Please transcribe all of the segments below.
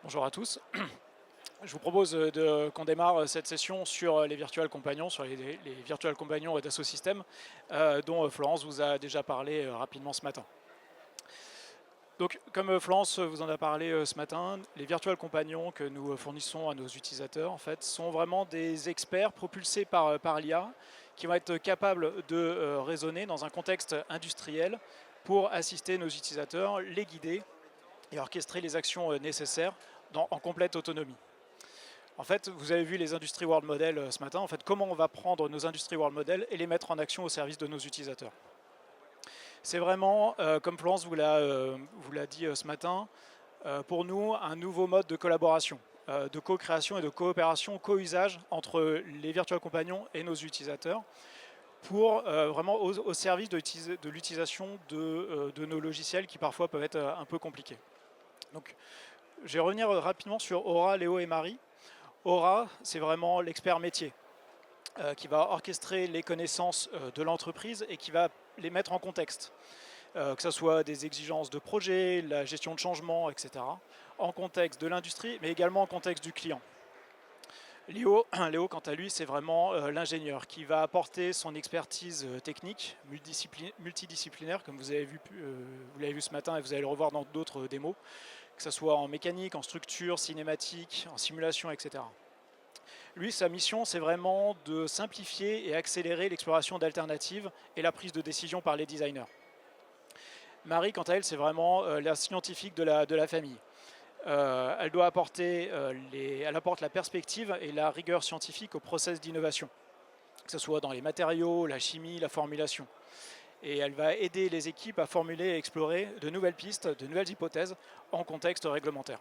Bonjour à tous. Je vous propose qu'on démarre cette session sur les virtual compagnons, sur les virtual compagnons et Dassault Systèmes, dont Florence vous a déjà parlé rapidement ce matin. Donc, comme Florence vous en a parlé ce matin, les virtual compagnons que nous fournissons à nos utilisateurs, en fait, sont vraiment des experts propulsés par l'IA qui vont être capables de raisonner dans un contexte industriel pour assister nos utilisateurs, les guider et orchestrer les actions nécessaires en complète autonomie. En fait, vous avez vu les Industry World Models ce matin. En fait, comment on va prendre nos Industry World Models et les mettre en action au service de nos utilisateurs. C'est vraiment, comme Florence vous l'a dit ce matin, pour nous, un nouveau mode de collaboration, de co-création et de coopération, co-usage entre les virtual compagnons et nos utilisateurs pour vraiment au service de l'utilisation de nos logiciels qui parfois peuvent être un peu compliqués. Donc, je vais revenir rapidement sur Aura, Léo et Marie. Aura, c'est vraiment l'expert métier qui va orchestrer les connaissances de l'entreprise et qui va les mettre en contexte, que ce soit des exigences de projet, la gestion de changement, etc., en contexte de l'industrie, mais également en contexte du client. Léo, quant à lui, c'est vraiment l'ingénieur qui va apporter son expertise technique, multidisciplinaire, comme vous l'avez vu ce matin et vous allez le revoir dans d'autres démos, que ce soit en mécanique, en structure, cinématique, en simulation, etc. Lui, sa mission, c'est vraiment de simplifier et accélérer l'exploration d'alternatives et la prise de décision par les designers. Marie, quant à elle, c'est vraiment la scientifique de la famille. Elle doit apporter, elle apporte la perspective et la rigueur scientifique au process d'innovation, que ce soit dans les matériaux, la chimie, la formulation. Et elle va aider les équipes à formuler et explorer de nouvelles pistes, de nouvelles hypothèses en contexte réglementaire.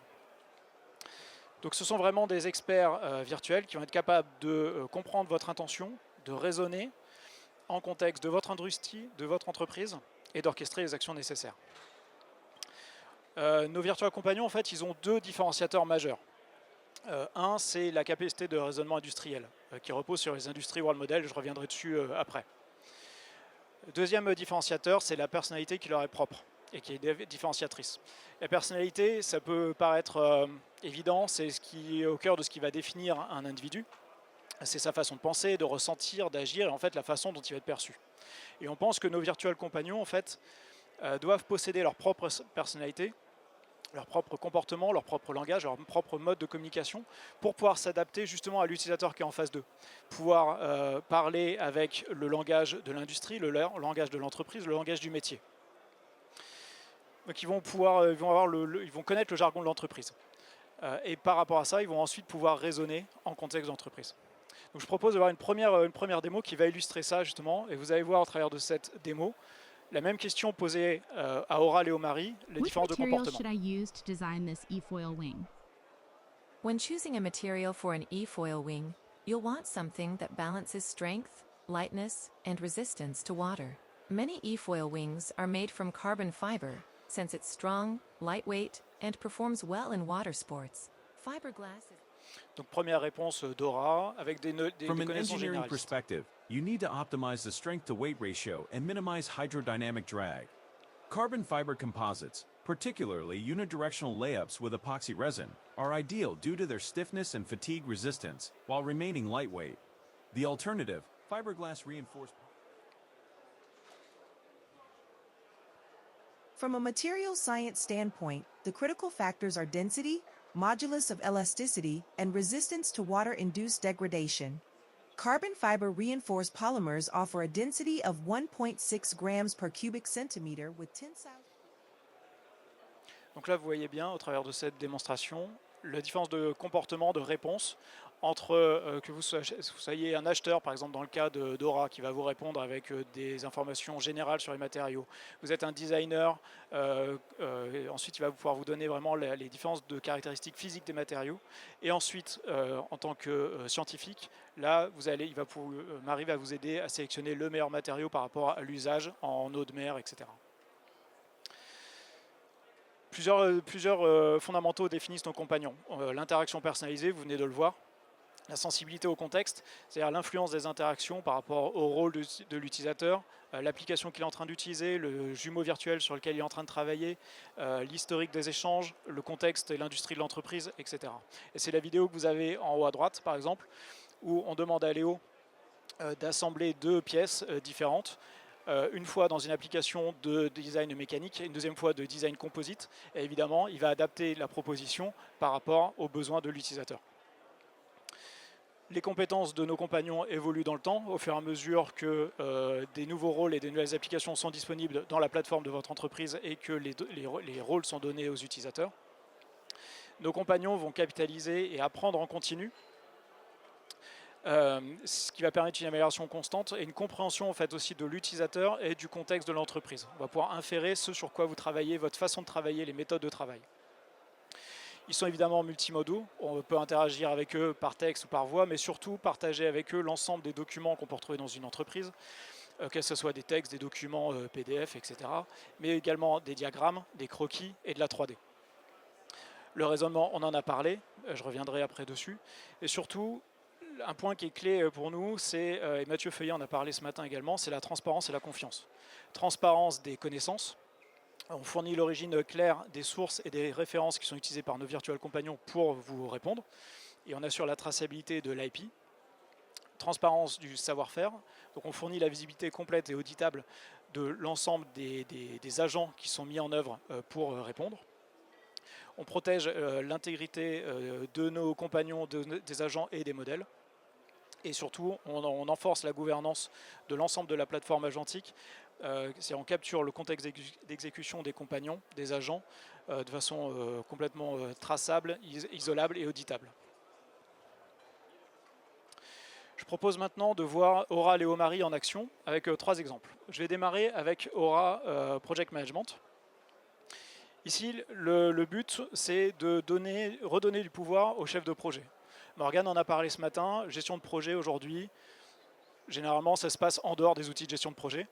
Donc ce sont vraiment des experts virtuels qui vont être capables de comprendre votre intention, de raisonner en contexte de votre industrie, de votre entreprise et d'orchestrer les actions nécessaires. Nos virtual compagnons, en fait, ils ont deux différenciateurs majeurs. Un, c'est la capacité de raisonnement industriel, qui repose sur les Industry World Models, je reviendrai dessus après. Le deuxième différenciateur, c'est la personnalité qui leur est propre et qui est différenciatrice. La personnalité, ça peut paraître évident, c'est ce qui est au cœur de ce qui va définir un individu. C'est sa façon de penser, de ressentir, d'agir et en fait la façon dont il va être perçu. Et on pense que nos virtual compagnons en fait doivent posséder leur propre personnalité, leur propre comportement, leur propre langage, leur propre mode de communication pour pouvoir s'adapter justement à l'utilisateur qui est en face d'eux. Pouvoir parler avec le langage de l'industrie, le langage de l'entreprise, le langage du métier. Donc ils vont connaître le jargon de l'entreprise. Et par rapport à ça, ils vont ensuite pouvoir raisonner en contexte d'entreprise. Donc je propose de voir une première démo qui va illustrer ça justement, et vous allez voir au travers de cette démo la même question posée à Aura et Marie, les Which différences de materials comportement. should I use to design this e-foil wing? When choosing a material for an e-foil wing, you'll want something that balances strength, lightness, and resistance to water. Many e-foil wings are made from carbon fiber, since it's strong, lightweight, and performs well in water sports. Fiberglass is... Donc première réponse d'Aura avec des From an connaissances engineering généralistes. perspective, you need to optimize the strength-to-weight ratio and minimize hydrodynamic drag. Carbon fiber composites, particularly unidirectional layups with epoxy resin, are ideal due to their stiffness and fatigue resistance while remaining lightweight. The alternative, fiberglass reinforced... From a material science standpoint, the critical factors are density, modulus of elasticity, and resistance to water-induced degradation. Carbon fiber reinforced polymers offer a density of 1.6 grams per cubic centimeter with tensile... Donc là, vous voyez bien, au travers de cette démonstration, la différence de comportement, de réponse, entre que vous soyez un acheteur, par exemple dans le cas d'Aura, qui va vous répondre avec des informations générales sur les matériaux. Vous êtes un designer, ensuite il va pouvoir vous donner vraiment les différences de caractéristiques physiques des matériaux. Et ensuite, en tant que scientifique, là, Marie va vous aider à sélectionner le meilleur matériau par rapport à l'usage en eau de mer, etc. Plusieurs fondamentaux définissent nos compagnons. L'interaction personnalisée, vous venez de le voir. La sensibilité au contexte, c'est-à-dire l'influence des interactions par rapport au rôle de l'utilisateur, l'application qu'il est en train d'utiliser, le jumeau virtuel sur lequel il est en train de travailler, l'historique des échanges, le contexte et l'industrie de l'entreprise, etc. Et c'est la vidéo que vous avez en haut à droite, par exemple, où on demande à Léo d'assembler deux pièces différentes, une fois dans une application de design mécanique et une deuxième fois de design composite. Et évidemment, il va adapter la proposition par rapport aux besoins de l'utilisateur. Les compétences de nos compagnons évoluent dans le temps au fur et à mesure que des nouveaux rôles et des nouvelles applications sont disponibles dans la plateforme de votre entreprise et que les rôles sont donnés aux utilisateurs. Nos compagnons vont capitaliser et apprendre en continu, ce qui va permettre une amélioration constante et une compréhension en fait, aussi de l'utilisateur et du contexte de l'entreprise. On va pouvoir inférer ce sur quoi vous travaillez, votre façon de travailler, les méthodes de travail. Ils sont évidemment multimodaux, on peut interagir avec eux par texte ou par voix, mais surtout partager avec eux l'ensemble des documents qu'on peut retrouver dans une entreprise, que ce soit des textes, des documents PDF, etc., mais également des diagrammes, des croquis et de la 3D. Le raisonnement, on en a parlé, je reviendrai après dessus, et surtout, un point qui est clé pour nous, c'est, et Mathieu Feuillet en a parlé ce matin également, c'est la transparence et la confiance. Transparence des connaissances. On fournit l'origine claire des sources et des références qui sont utilisées par nos virtual compagnons pour vous répondre. Et on assure la traçabilité de l'IP. Transparence du savoir-faire. Donc on fournit la visibilité complète et auditable de l'ensemble des agents qui sont mis en œuvre pour répondre. On protège l'intégrité de nos compagnons, des agents et des modèles. Et surtout, on enforce la gouvernance de l'ensemble de la plateforme agentique. On capture le contexte d'exécution des compagnons, des agents, de façon complètement traçable, isolable et auditable. Je propose maintenant de voir Aura Léomari en action avec 3 exemples. Je vais démarrer avec Aura Project Management. Ici, le but, c'est de redonner du pouvoir au chef de projet. Morgane en a parlé ce matin, gestion de projet aujourd'hui, généralement ça se passe en dehors des outils de gestion de projet.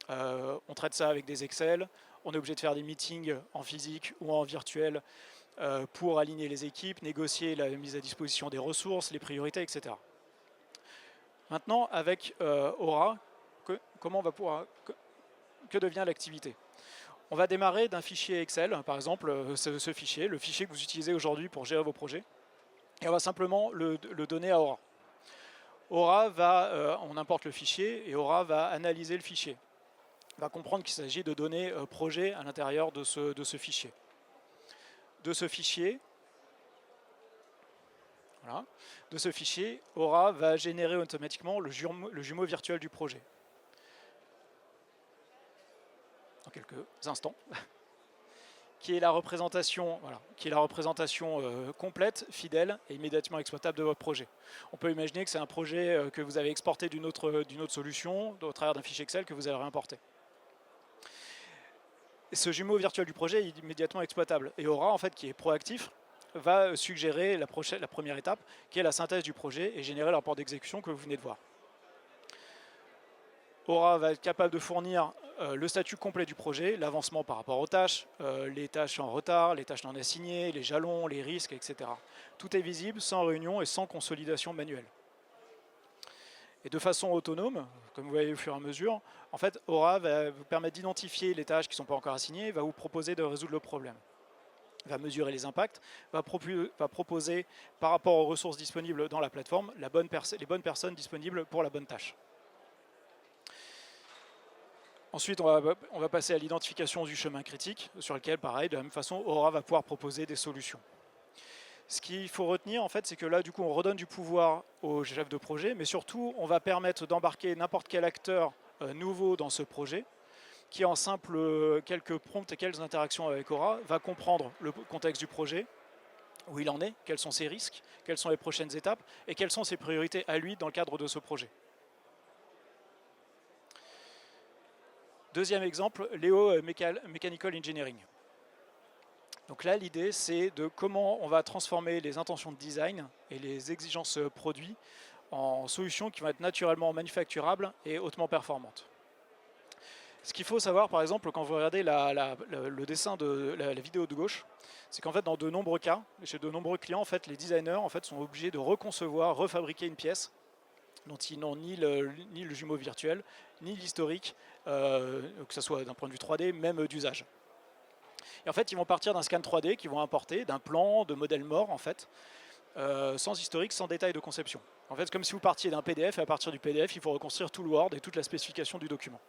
On traite ça avec des Excel, on est obligé de faire des meetings en physique ou en virtuel pour aligner les équipes, négocier la mise à disposition des ressources, les priorités, etc. Maintenant, avec Aura, que devient l'activité? On va démarrer d'un fichier Excel, par exemple, ce fichier, le fichier que vous utilisez aujourd'hui pour gérer vos projets, et on va simplement le donner à Aura. Aura on importe le fichier, et Aura va analyser le fichier. Va comprendre qu'il s'agit de données projet à l'intérieur de ce fichier. De ce fichier, Aura va générer automatiquement le jumeau virtuel du projet. Dans quelques instants. Qui est la représentation, complète, fidèle et immédiatement exploitable de votre projet. On peut imaginer que c'est un projet que vous avez exporté d'une autre solution au travers d'un fichier Excel que vous allez réimporter. Et ce jumeau virtuel du projet est immédiatement exploitable. Et Aura, en fait, qui est proactif, va suggérer la première étape, qui est la synthèse du projet et générer le rapport d'exécution que vous venez de voir. Aura va être capable de fournir le statut complet du projet, l'avancement par rapport aux tâches, les tâches en retard, les tâches non assignées, les jalons, les risques, etc. Tout est visible sans réunion et sans consolidation manuelle. Et de façon autonome, comme vous voyez au fur et à mesure, en fait, Aura va vous permettre d'identifier les tâches qui ne sont pas encore assignées et va vous proposer de résoudre le problème. Va mesurer les impacts, va proposer par rapport aux ressources disponibles dans la plateforme les bonnes personnes disponibles pour la bonne tâche. Ensuite, on va passer à l'identification du chemin critique, sur lequel, pareil, de la même façon, Aura va pouvoir proposer des solutions. Ce qu'il faut retenir, en fait, c'est que là, du coup, on redonne du pouvoir au chef de projet, mais surtout, on va permettre d'embarquer n'importe quel acteur nouveau dans ce projet, qui, en simple quelques prompts et quelques interactions avec Aura, va comprendre le contexte du projet, où il en est, quels sont ses risques, quelles sont les prochaines étapes, et quelles sont ses priorités à lui dans le cadre de ce projet. Deuxième exemple, Léo Mechanical Engineering. Donc là, l'idée, c'est de comment on va transformer les intentions de design et les exigences produits en solutions qui vont être naturellement manufacturables et hautement performantes. Ce qu'il faut savoir, par exemple, quand vous regardez le dessin de la vidéo de gauche, c'est qu'en fait, dans de nombreux cas, chez de nombreux clients, en fait, les designers en fait, sont obligés de reconcevoir, refabriquer une pièce dont ils n'ont ni le jumeau virtuel, ni l'historique, que ce soit d'un point de vue 3D, même d'usage. Et en fait, ils vont partir d'un scan 3D qu'ils vont importer, d'un plan, de modèles morts, en fait, sans historique, sans détail de conception. En fait, c'est comme si vous partiez d'un PDF, et à partir du PDF, il faut reconstruire tout le Word et toute la spécification du document.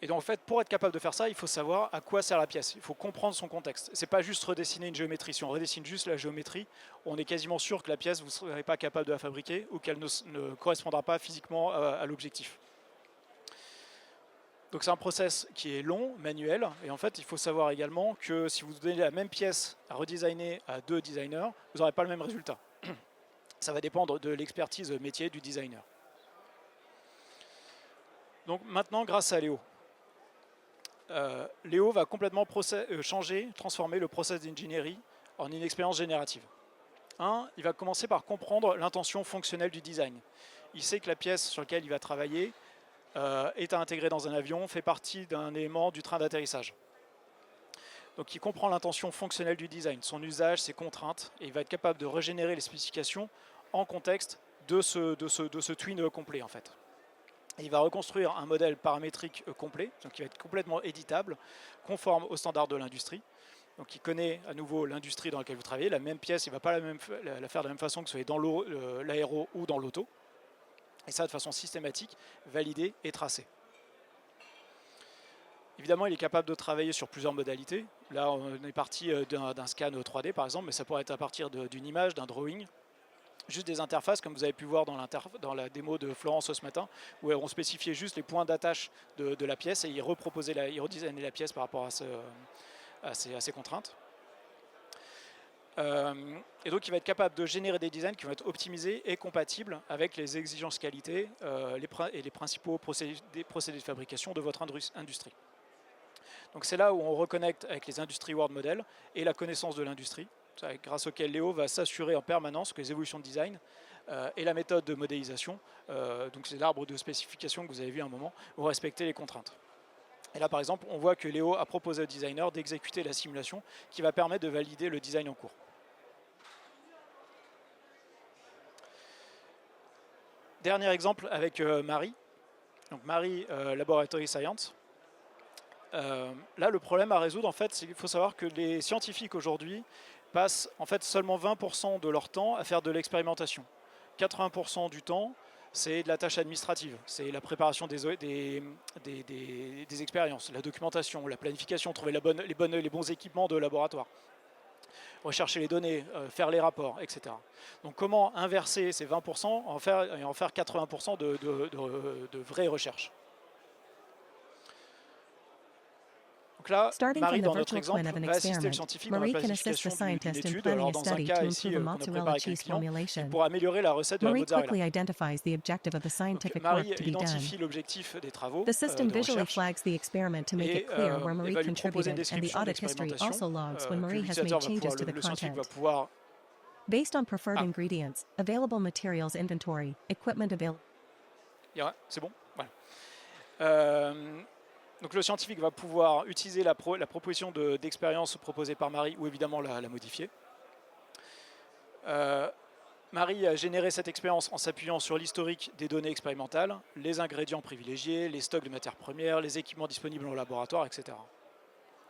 Et donc en fait, pour être capable de faire ça, il faut savoir à quoi sert la pièce. Il faut comprendre son contexte. C'est pas juste redessiner une géométrie. Si on redessine juste la géométrie, on est quasiment sûr que la pièce, vous ne serez pas capable de la fabriquer ou qu'elle ne correspondra pas physiquement à l'objectif. Donc c'est un process qui est long, manuel, et en fait il faut savoir également que si vous donnez la même pièce à redesigner à 2 designers, vous n'aurez pas le même résultat. Ça va dépendre de l'expertise métier du designer. Donc maintenant, grâce à Léo, Léo va complètement changer, transformer le process d'ingénierie en une expérience générative. Il va commencer par comprendre l'intention fonctionnelle du design. Il sait que la pièce sur laquelle il va travailler est à intégrer dans un avion, fait partie d'un élément du train d'atterrissage. Donc il comprend l'intention fonctionnelle du design, son usage, ses contraintes, et il va être capable de régénérer les spécifications en contexte de ce twin complet en fait. Et il va reconstruire un modèle paramétrique complet, donc qui va être complètement éditable, conforme aux standards de l'industrie. Donc il connaît à nouveau l'industrie dans laquelle vous travaillez, la même pièce, il ne va pas la faire de la même façon que ce soit dans l'aéro ou dans l'auto. Et ça de façon systématique, validée et tracée. Évidemment, il est capable de travailler sur plusieurs modalités. Là, on est parti d'un scan 3D par exemple, mais ça pourrait être à partir d'une image, d'un drawing. Juste des interfaces, comme vous avez pu voir dans la démo de Florence ce matin, où on spécifiait juste les points d'attache de la pièce et il redesignait la pièce par rapport à ces contraintes. Et donc il va être capable de générer des designs qui vont être optimisés et compatibles avec les exigences qualité et les principaux procédés de fabrication de votre industrie. Donc c'est là où on reconnecte avec les Industry World Models et la connaissance de l'industrie, grâce auquel Léo va s'assurer en permanence que les évolutions de design et la méthode de modélisation, donc c'est l'arbre de spécification que vous avez vu à un moment, vont respecter les contraintes. Et là par exemple, on voit que Léo a proposé au designer d'exécuter la simulation qui va permettre de valider le design en cours. Dernier exemple avec Marie. Donc Marie Laboratory Science. Là, le problème à résoudre, en fait, c'est qu'il faut savoir que les scientifiques aujourd'hui passent en fait seulement 20% de leur temps à faire de l'expérimentation. 80% du temps, c'est de la tâche administrative, c'est la préparation des expériences, la documentation, la planification, trouver les bons équipements de laboratoire, rechercher les données, faire les rapports, etc. Donc comment inverser ces 20% et en faire 80% de vraies recherches. Donc là, Starting Marie, from the dans notre virtual exemple, twin of an va assister le experiment, scientifique dans la Marie can assist planification the d'une scientist in étude. planning Alors a dans un study cas to ici improve a qu'on a préparé mozzarella avec un cheese client, c'est formulation. pour améliorer la recette de la Marie mozzarella. quickly identifies the objective of the Donc, scientific Marie work to be done. identifie l'objectif des travaux The system de visually recherche flags the experiment to make et it clear where Marie va lui proposer une contributed, and the description audit history d'expérimentation also logs when que Marie has l'utilisateur made va pouvoir, changes to the le scientifique va content. pouvoir... Based on preferred Ah. ingredients, available materials inventory, equipment available. C'est bon, voilà. Donc le scientifique va pouvoir utiliser la proposition d'expérience proposée par Marie ou évidemment la modifier. Marie a généré cette expérience en s'appuyant sur l'historique des données expérimentales, les ingrédients privilégiés, les stocks de matières premières, les équipements disponibles au laboratoire, etc.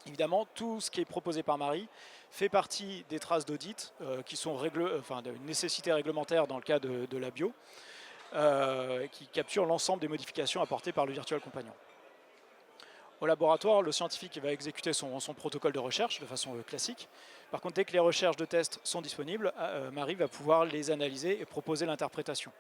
Évidemment, tout ce qui est proposé par Marie fait partie des traces d'audit qui sont d'une nécessité réglementaire dans le cas de la bio, qui capturent l'ensemble des modifications apportées par le Virtual Compagnon. Au laboratoire, le scientifique va exécuter son protocole de recherche de façon classique. Par contre, dès que les recherches de test sont disponibles, Marie va pouvoir les analyser et proposer l'interprétation.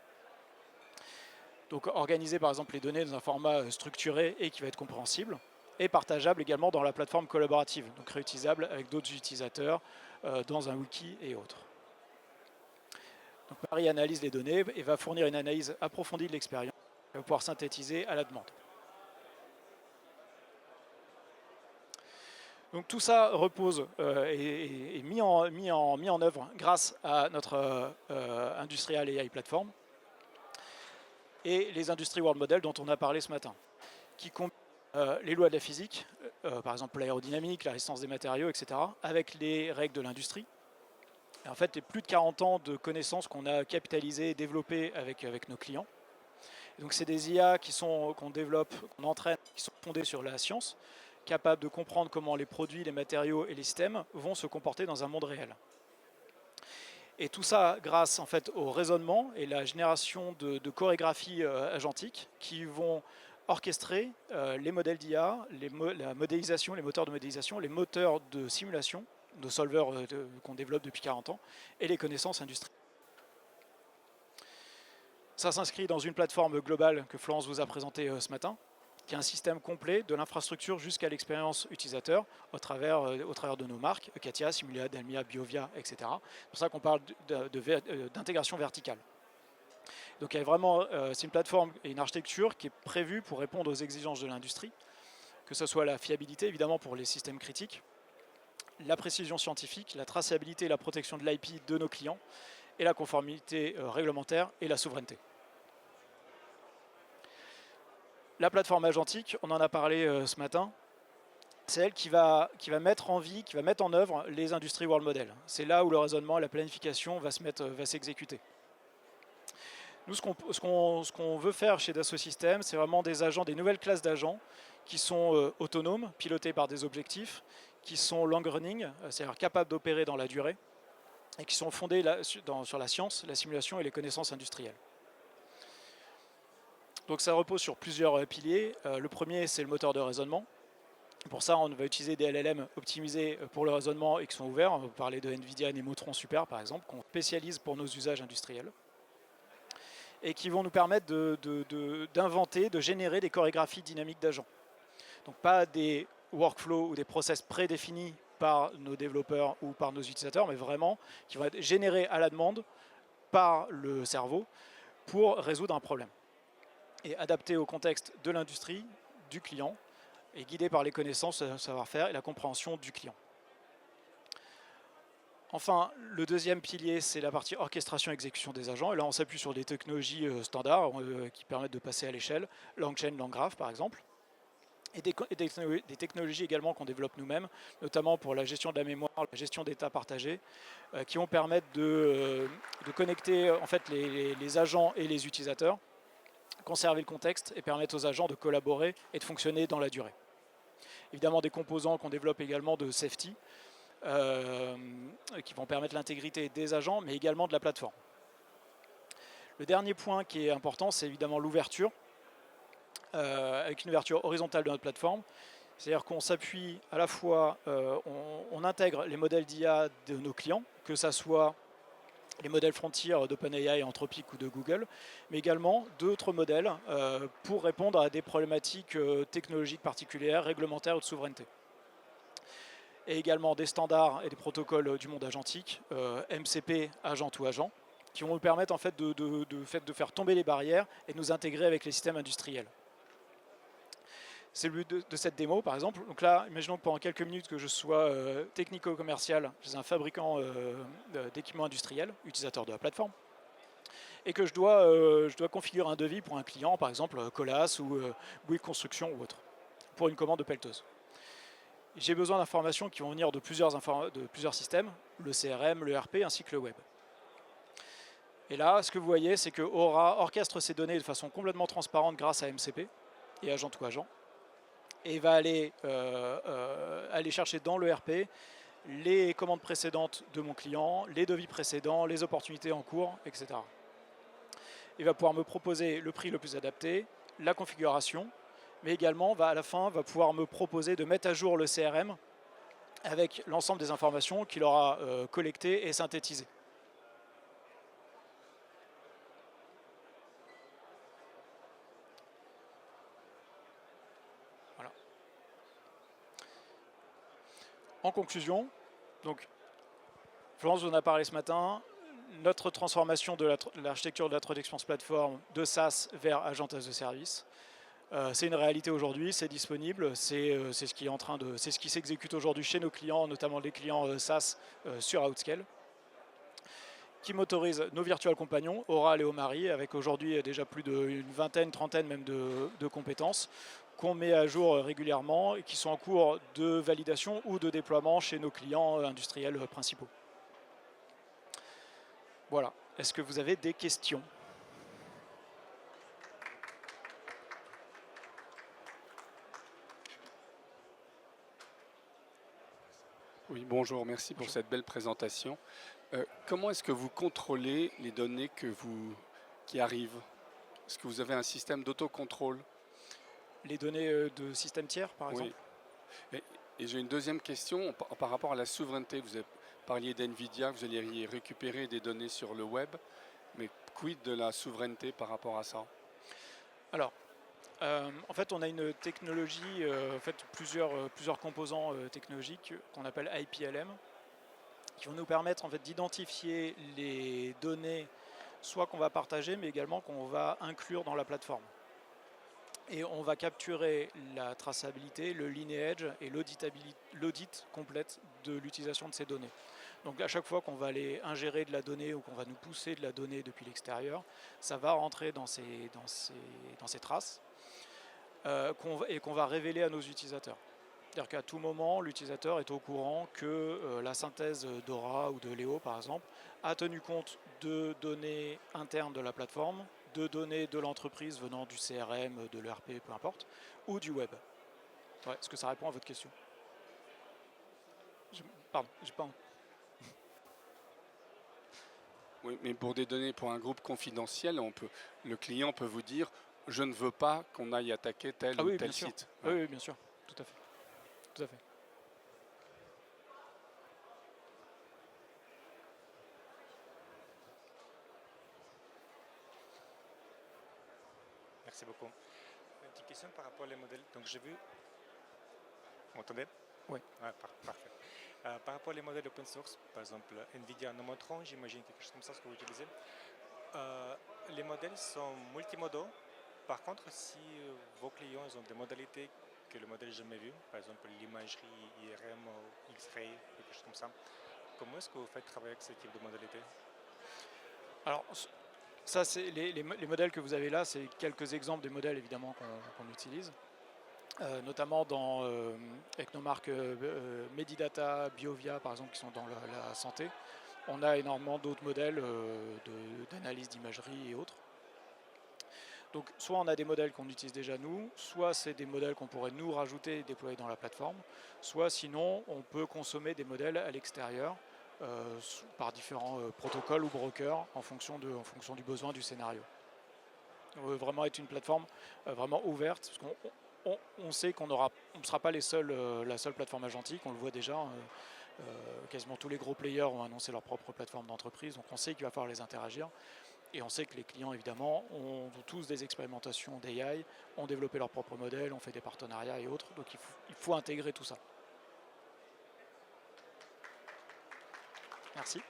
Donc organiser par exemple les données dans un format structuré et qui va être compréhensible, et partageable également dans la plateforme collaborative, donc réutilisable avec d'autres utilisateurs dans un wiki et autres. Donc Marie analyse les données et va fournir une analyse approfondie de l'expérience et va pouvoir synthétiser à la demande. Donc tout ça repose et est mis en œuvre grâce à notre Industrial AI Platform. et les Industry World Model dont on a parlé ce matin, qui combinent les lois de la physique, par exemple l'aérodynamique, la résistance des matériaux, etc., avec les règles de l'industrie. En fait, les plus de 40 ans de connaissances qu'on a capitalisées et développées avec nos clients. Donc c'est des IA qu'on développe, qu'on entraîne, qui sont fondées sur la science, capables de comprendre comment les produits, les matériaux et les systèmes vont se comporter dans un monde réel. Et tout ça grâce en fait au raisonnement et la génération de chorégraphies agentiques qui vont orchestrer les modèles d'IA, la modélisation, les moteurs de modélisation, les moteurs de simulation, nos solvers qu'on développe depuis 40 ans, et les connaissances industrielles. Ça s'inscrit dans une plateforme globale que Florence vous a présentée ce matin, qui est un système complet de l'infrastructure jusqu'à l'expérience utilisateur au travers de nos marques, Katia, Simulea, Dalmia, Biovia, etc. C'est pour ça qu'on parle d'intégration verticale. Donc il y a vraiment, c'est une plateforme et une architecture qui est prévue pour répondre aux exigences de l'industrie, que ce soit la fiabilité évidemment pour les systèmes critiques, la précision scientifique, la traçabilité et la protection de l'IP de nos clients, et la conformité réglementaire et la souveraineté. La plateforme agentique, on en a parlé ce matin, c'est elle qui va mettre en vie, qui va mettre en œuvre les Industry World Model. C'est là où le raisonnement, la planification va s'exécuter. Nous, ce qu'on veut faire chez Dassault Systèmes, c'est vraiment des agents, des nouvelles classes d'agents qui sont autonomes, pilotés par des objectifs, qui sont long running, c'est-à-dire capables d'opérer dans la durée, et qui sont fondés sur la science, la simulation et les connaissances industrielles. Donc ça repose sur plusieurs piliers. Le premier, c'est le moteur de raisonnement. Pour ça, on va utiliser des LLM optimisés pour le raisonnement et qui sont ouverts. On va parler de NVIDIA Nemotron Super, par exemple, qu'on spécialise pour nos usages industriels. Et qui vont nous permettre d'inventer, de générer des chorégraphies dynamiques d'agents. Donc pas des workflows ou des process prédéfinis par nos développeurs ou par nos utilisateurs, mais vraiment qui vont être générés à la demande par le cerveau pour résoudre un problème. Et adaptés au contexte de l'industrie, du client, et guidés par les connaissances, le savoir-faire et la compréhension du client. Enfin, le deuxième pilier, c'est la partie orchestration et exécution des agents. Et là, on s'appuie sur des technologies standards qui permettent de passer à l'échelle, LangChain, LangGraph par exemple. Et des technologies également qu'on développe nous-mêmes, notamment pour la gestion de la mémoire, la gestion d'états partagés, qui vont permettre de connecter en fait, les agents et les utilisateurs, conserver le contexte et permettre aux agents de collaborer et de fonctionner dans la durée. Évidemment, des composants qu'on développe également de safety, qui vont permettre l'intégrité des agents, mais également de la plateforme. Le dernier point qui est important, c'est évidemment l'ouverture, avec une ouverture horizontale de notre plateforme. C'est-à-dire qu'on s'appuie à la fois, on intègre les modèles d'IA de nos clients, que ce soit les modèles Frontier d'OpenAI, Anthropic ou de Google, mais également d'autres modèles pour répondre à des problématiques technologiques particulières, réglementaires ou de souveraineté. Et également des standards et des protocoles du monde agentique, MCP, agent to agent, qui vont nous permettre en fait, de faire tomber les barrières et de nous intégrer avec les systèmes industriels. C'est le but de cette démo, par exemple. Donc là, imaginons que pendant quelques minutes que je sois technico-commercial chez un fabricant d'équipements industriels, utilisateur de la plateforme, et que je dois configurer un devis pour un client, par exemple Colas ou Bouygues Construction ou autre, pour une commande de pelleteuse. J'ai besoin d'informations qui vont venir de plusieurs systèmes, le CRM, le RP ainsi que le web. Et là, ce que vous voyez, c'est que Aura orchestre ces données de façon complètement transparente grâce à MCP et agent to agent, et va aller chercher dans le RP les commandes précédentes de mon client, les devis précédents, les opportunités en cours, etc. Il va pouvoir me proposer le prix le plus adapté, la configuration, mais également à la fin va pouvoir me proposer de mettre à jour le CRM avec l'ensemble des informations qu'il aura collectées et synthétisées. Voilà. En conclusion, donc, Florence vous en a parlé ce matin, notre transformation de l'architecture de la Trade Experience Platform de SaaS vers Agent as a Service, c'est une réalité aujourd'hui, c'est disponible, c'est ce qui s'exécute aujourd'hui chez nos clients, notamment les clients SaaS sur Outscale, qui motorise nos virtual compagnons, Oral et Omari, avec aujourd'hui déjà plus d'une vingtaine, trentaine même de compétences qu'on met à jour régulièrement et qui sont en cours de validation ou de déploiement chez nos clients industriels principaux. Voilà. Est-ce que vous avez des questions ? Oui, bonjour, merci pour cette belle présentation. Comment est-ce que vous contrôlez les données qui arrivent? Est-ce que vous avez un système d'autocontrôle? Les données de systèmes tiers, par exemple? Oui. Et j'ai une deuxième question par rapport à la souveraineté. Vous parliez d'NVIDIA, vous alliez récupérer des données sur le web, mais quid de la souveraineté par rapport à ça? Alors, en fait, on a une technologie, plusieurs composants technologiques qu'on appelle IPLM, qui vont nous permettre en fait d'identifier les données, soit qu'on va partager, mais également qu'on va inclure dans la plateforme. Et on va capturer la traçabilité, le lineage et l'audit complète de l'utilisation de ces données. Donc à chaque fois qu'on va aller ingérer de la donnée ou qu'on va nous pousser de la donnée depuis l'extérieur, ça va rentrer dans ces traces et qu'on va révéler à nos utilisateurs. C'est-à-dire qu'à tout moment, l'utilisateur est au courant que la synthèse d'Aura ou de Léo, par exemple, a tenu compte de données internes de la plateforme, de données de l'entreprise venant du CRM, de l'ERP, peu importe, ou du web. Ouais, est-ce que ça répond à votre question? Pardon, j'ai pas... Oui, mais pour des données, pour un groupe confidentiel, le client peut vous dire « je ne veux pas qu'on aille attaquer tel ou tel site ». Oui, bien sûr, tout à fait. Tout à fait. Merci beaucoup. Une petite question par rapport aux modèles. Donc j'ai vu... Vous m'entendez? Oui. Ah, parfait. Par rapport aux modèles open source, par exemple NVIDIA Nomotron, j'imagine quelque chose comme ça, ce que vous utilisez. Les modèles sont multimodaux. Par contre, si vos clients ont des modalités que le modèle n'a jamais vues, par exemple l'imagerie IRM ou X-ray, quelque chose comme ça, comment est-ce que vous faites travailler avec ce type de modalité? Alors, ça, c'est les modèles que vous avez là, c'est quelques exemples des modèles évidemment qu'on utilise. Notamment avec nos marques Medidata, Biovia par exemple qui sont dans la santé. On a énormément d'autres modèles d'analyse d'imagerie et autres. Donc soit on a des modèles qu'on utilise déjà nous, soit c'est des modèles qu'on pourrait nous rajouter et déployer dans la plateforme, soit sinon on peut consommer des modèles à l'extérieur par différents protocoles ou brokers en fonction du besoin du scénario. On veut vraiment être une plateforme vraiment ouverte, parce qu'on sait qu'on ne sera pas la seule plateforme agentique, on le voit déjà, quasiment tous les gros players ont annoncé leur propre plateforme d'entreprise, donc on sait qu'il va falloir les interagir, et on sait que les clients évidemment ont tous des expérimentations d'AI, ont développé leur propre modèle, ont fait des partenariats et autres, donc il faut intégrer tout ça. Merci.